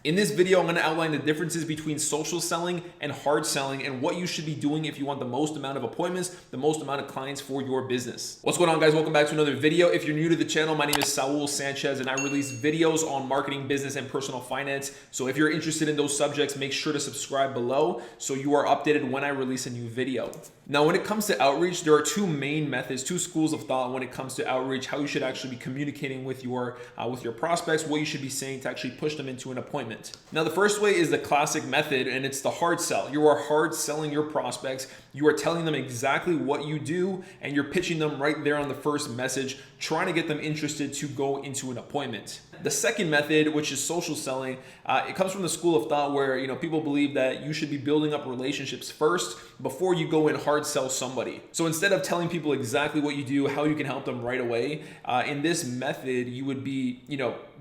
In this video, I'm going to outline the differences between social selling and hard selling and what you should be doing if you want the most amount of appointments, the most amount of clients for your business. What's going on, guys? Welcome back to another video. If you're new to the channel, my name is Saul Sanchez and I release videos on marketing, business, and personal finance. So if you're interested in those subjects, make sure to subscribe below so you are updated when I release a new video. Now, when it comes to outreach, there are two main methods, two schools of thought when it comes to outreach, how you should actually be communicating with your prospects, what you should be saying to actually push them into an appointment. Now, the first way is the classic method, and it's the hard sell. You are hard selling your prospects. You are telling them exactly what you do, and you're pitching them right there on the first message, trying to get them interested to go into an appointment. The second method, which is social selling, it comes from the school of thought where people believe that you should be building up relationships first before you go and hard sell somebody. So instead of telling people exactly what you do, how you can help them right away, in this method, you would be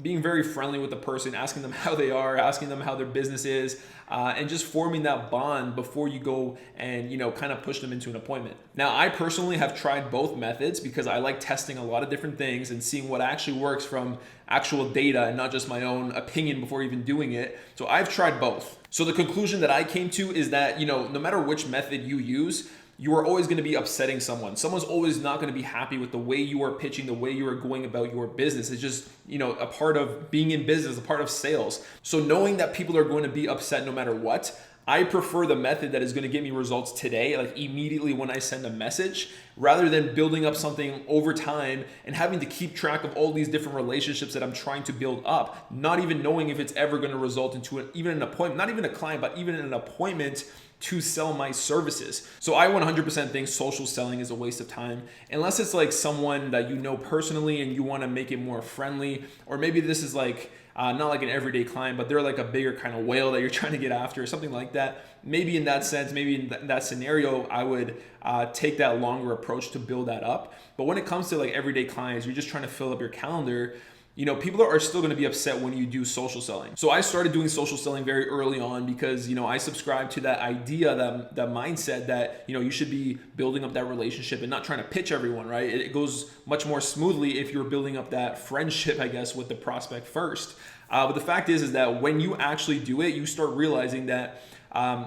being very friendly with the person, asking them how they are, asking them how their business is, and just forming that bond before you go and kind of push them into an appointment. Now, I personally have tried both methods because I like testing a lot of different things and seeing what actually works from actual data and not just my own opinion before even doing it. So I've tried both. So the conclusion that I came to is that no matter which method you use, you are always going to be upsetting someone. Someone's always not going to be happy with the way you are pitching, the way you are going about your business. It's just, a part of being in business, a part of sales. So knowing that people are going to be upset no matter what, I prefer the method that is going to get me results today, like immediately when I send a message, rather than building up something over time and having to keep track of all these different relationships that I'm trying to build up, not even knowing if it's ever going to result into even an appointment, not even a client, but even an appointment to sell my services. So I 100% think social selling is a waste of time, unless it's like someone that you know personally and you want to make it more friendly, or maybe this is like not like an everyday client, but they're like a bigger kind of whale that you're trying to get after or something like that. Maybe in that sense, maybe in that scenario, I would take that longer approach to build that up. But when it comes to like everyday clients, you're just trying to fill up your calendar, people are still going to be upset when you do social selling. So I started doing social selling very early on because, I subscribe to that idea, that mindset that, you should be building up that relationship and not trying to pitch everyone, right? It goes much more smoothly if you're building up that friendship, I guess, with the prospect first. But the fact is that when you actually do it, you start realizing that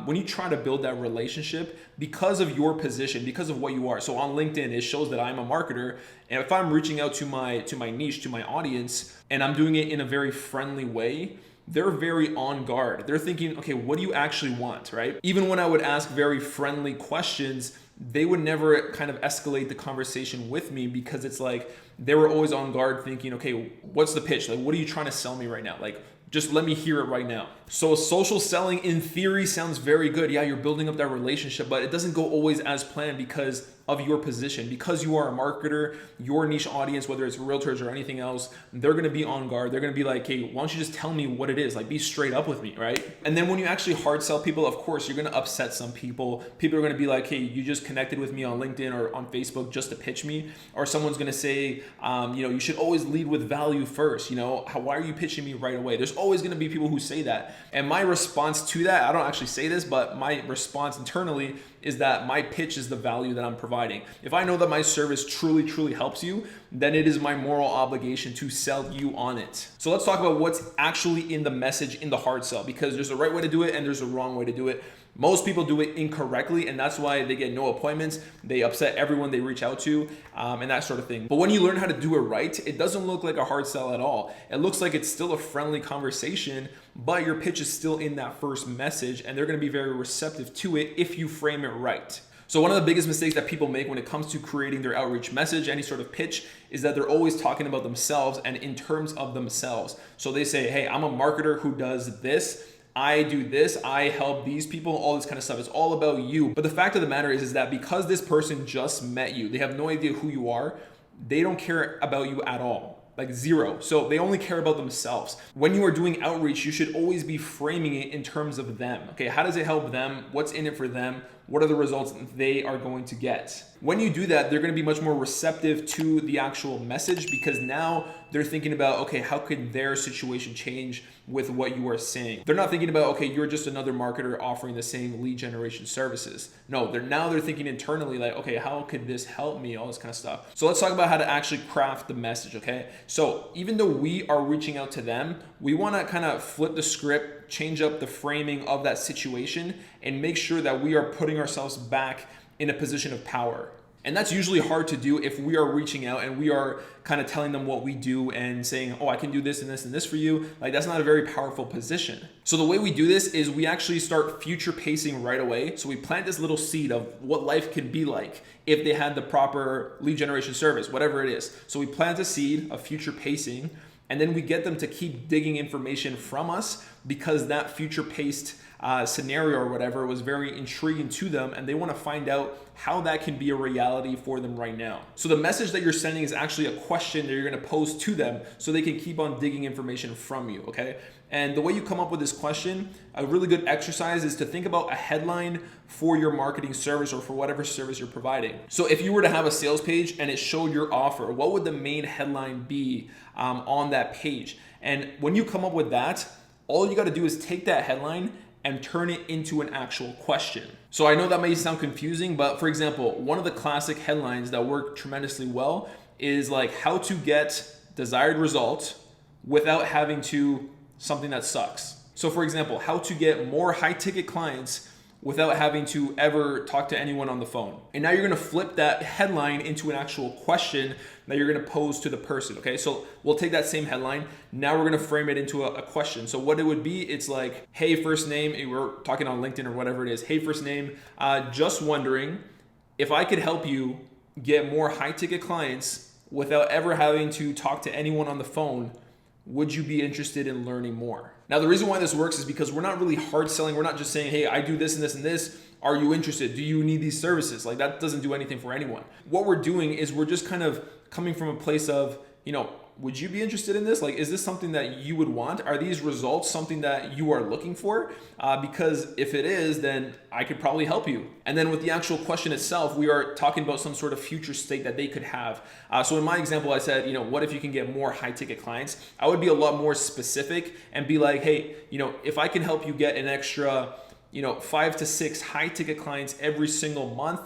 when you try to build that relationship, because of your position, because of what you are. So on LinkedIn, it shows that I'm a marketer. And if I'm reaching out to my niche, to my audience, and I'm doing it in a very friendly way, they're very on guard. They're thinking, okay, what do you actually want, right? Even when I would ask very friendly questions, they would never kind of escalate the conversation with me because it's like they were always on guard thinking, okay, what's the pitch? Like, what are you trying to sell me right now? Like, just let me hear it right now. So social selling in theory sounds very good. Yeah, you're building up that relationship, but it doesn't go always as planned because of your position. Because you are a marketer, your niche audience, whether it's realtors or anything else, they're gonna be on guard. They're gonna be like, hey, why don't you just tell me what it is? Like, be straight up with me, right? And then when you actually hard sell people, of course, you're gonna upset some people. People are gonna be like, hey, you just connected with me on LinkedIn or on Facebook just to pitch me. Or someone's gonna say, you should always lead with value first. Why are you pitching me right away? There's always gonna be people who say that. And my response to that, I don't actually say this, but my response internally is that my pitch is the value that I'm providing. If I know that my service truly, truly helps you, then it is my moral obligation to sell you on it. So let's talk about what's actually in the message in the hard sell, because there's a right way to do it and there's a wrong way to do it. Most people do it incorrectly, and that's why they get no appointments. They upset everyone they reach out to, and that sort of thing. But when you learn how to do it right, it doesn't look like a hard sell at all. It looks like it's still a friendly conversation, but your pitch is still in that first message, and they're gonna be very receptive to it if you frame it right. So one of the biggest mistakes that people make when it comes to creating their outreach message, any sort of pitch, is that they're always talking about themselves and in terms of themselves. So they say, hey, I'm a marketer who does this. I do this, I help these people, all this kind of stuff. It's all about you. But the fact of the matter is that because this person just met you, they have no idea who you are, they don't care about you at all. Like zero. So they only care about themselves. When you are doing outreach, you should always be framing it in terms of them. Okay, how does it help them? What's in it for them? What are the results they are going to get? When you do that, they're going to be much more receptive to the actual message because now they're thinking about, okay, how could their situation change with what you are saying? They're not thinking about, okay, you're just another marketer offering the same lead generation services. No, they're thinking internally like, okay, how could this help me? All this kind of stuff. So let's talk about how to actually craft the message, okay? So even though we are reaching out to them, we want to kind of flip the script, change up the framing of that situation, and make sure that we are putting ourselves back in a position of power. And that's usually hard to do if we are reaching out and we are kind of telling them what we do and saying, oh, I can do this and this and this for you. Like, that's not a very powerful position. So the way we do this is we actually start future pacing right away. So we plant this little seed of what life can be like if they had the proper lead generation service, whatever it is. So we plant a seed of future pacing, and then we get them to keep digging information from us because that future paced scenario or whatever was very intriguing to them, and they want to find out how that can be a reality for them right now. So the message that you're sending is actually a question that you're going to pose to them so they can keep on digging information from you, okay? And the way you come up with this question, a really good exercise is to think about a headline for your marketing service or for whatever service you're providing. So if you were to have a sales page and it showed your offer, what would the main headline be on that page? And when you come up with that, all you got to do is take that headline and turn it into an actual question. So I know that may sound confusing, but for example, one of the classic headlines that work tremendously well is like how to get desired result without having to something that sucks. So for example, how to get more high ticket clients without having to ever talk to anyone on the phone. And now you're gonna flip that headline into an actual question that you're gonna pose to the person, okay? So we'll take that same headline, now we're gonna frame it into a question. So what it would be, it's like, hey, first name, we're talking on LinkedIn or whatever it is, hey, first name, just wondering if I could help you get more high ticket clients without ever having to talk to anyone on the phone, would you be interested in learning more? Now, the reason why this works is because we're not really hard selling. We're not just saying, hey, I do this and this and this. Are you interested? Do you need these services? Like, that doesn't do anything for anyone. What we're doing is we're just kind of coming from a place of, would you be interested in this? Like, is this something that you would want? Are these results something that you are looking for? Because if it is, then I could probably help you. And then with the actual question itself, we are talking about some sort of future state that they could have. So in my example, I said, what if you can get more high ticket clients? I would be a lot more specific and be like, hey, if I can help you get an extra, 5 to 6 high ticket clients every single month,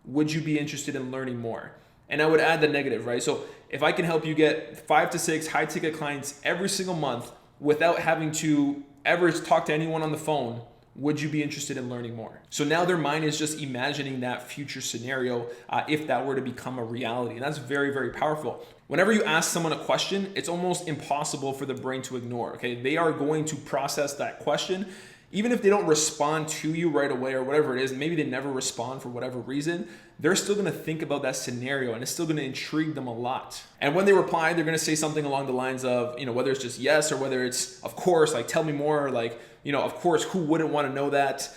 would you be interested in learning more? And I would add the negative, right? So if I can help you get 5 to 6 high ticket clients every single month without having to ever talk to anyone on the phone, would you be interested in learning more? So now their mind is just imagining that future scenario if that were to become a reality. And that's very, very powerful. Whenever you ask someone a question, it's almost impossible for the brain to ignore, okay? They are going to process that question. Even if they don't respond to you right away or whatever it is, maybe they never respond for whatever reason, they're still gonna think about that scenario and it's still gonna intrigue them a lot. And when they reply, they're gonna say something along the lines of, whether it's just yes or whether it's, of course, like tell me more, or like, of course, who wouldn't wanna know that?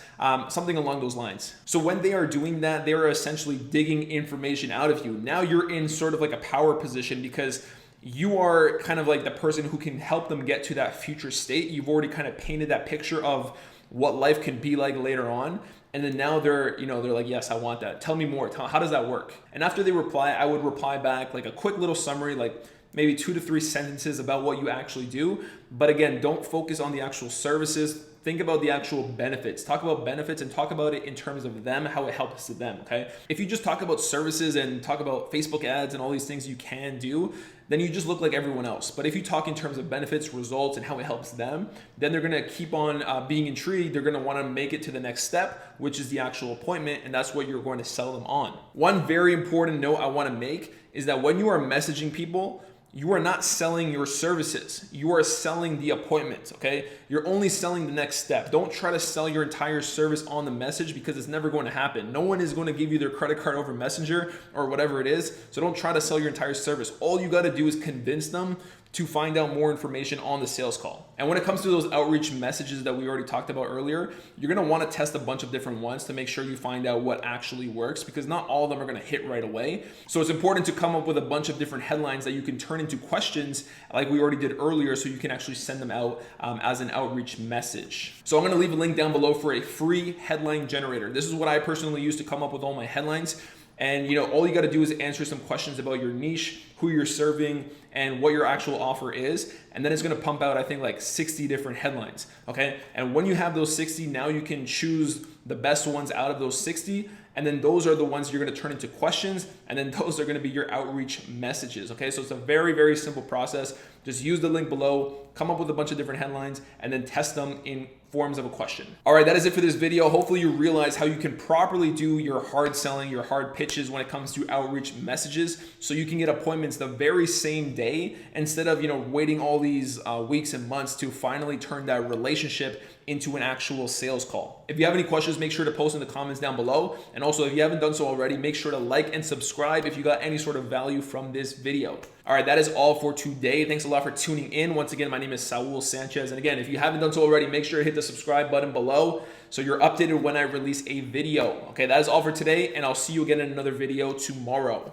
Something along those lines. So when they are doing that, they are essentially digging information out of you. Now you're in sort of like a power position because you are kind of like the person who can help them get to that future state. You've already kind of painted that picture of what life can be like later on. And then now they're like, yes, I want that. Tell me more. How does that work? And after they reply, I would reply back like a quick little summary, like maybe 2 to 3 sentences about what you actually do. But again, don't focus on the actual services. Think about the actual benefits. Talk about benefits and talk about it in terms of them, how it helps them, okay? If you just talk about services and talk about Facebook ads and all these things you can do, then you just look like everyone else. But if you talk in terms of benefits, results, and how it helps them, then they're gonna keep on being intrigued. They're gonna wanna make it to the next step, which is the actual appointment, and that's what you're going to sell them on. One very important note I wanna make is that when you are messaging people, you are not selling your services. You are selling the appointment, okay? You're only selling the next step. Don't try to sell your entire service on the message because it's never going to happen. No one is going to give you their credit card over Messenger or whatever it is. So don't try to sell your entire service. All you got to do is convince them to find out more information on the sales call. And when it comes to those outreach messages that we already talked about earlier, you're gonna wanna test a bunch of different ones to make sure you find out what actually works, because not all of them are gonna hit right away. So it's important to come up with a bunch of different headlines that you can turn into questions like we already did earlier, so you can actually send them out as an outreach message. So I'm gonna leave a link down below for a free headline generator. This is what I personally use to come up with all my headlines. And all you got to do is answer some questions about your niche, who you're serving, and what your actual offer is. And then it's going to pump out, I think, like 60 different headlines. Okay. And when you have those 60, now you can choose the best ones out of those 60. And then those are the ones you're going to turn into questions. And then those are going to be your outreach messages. Okay. So it's a very, very simple process. Just use the link below, come up with a bunch of different headlines, and then test them in forms of a question. All right, that is it for this video. Hopefully you realize how you can properly do your hard selling, your hard pitches when it comes to outreach messages, so you can get appointments the very same day instead of waiting all these weeks and months to finally turn that relationship into an actual sales call. If you have any questions, make sure to post in the comments down below. And also, if you haven't done so already, make sure to like and subscribe if you got any sort of value from this video. All right, that is all for today. Thanks a lot for tuning in. Once again, my name is Saul Sanchez. And again, if you haven't done so already, make sure to hit the subscribe button below so you're updated when I release a video. Okay, that is all for today, and I'll see you again in another video tomorrow.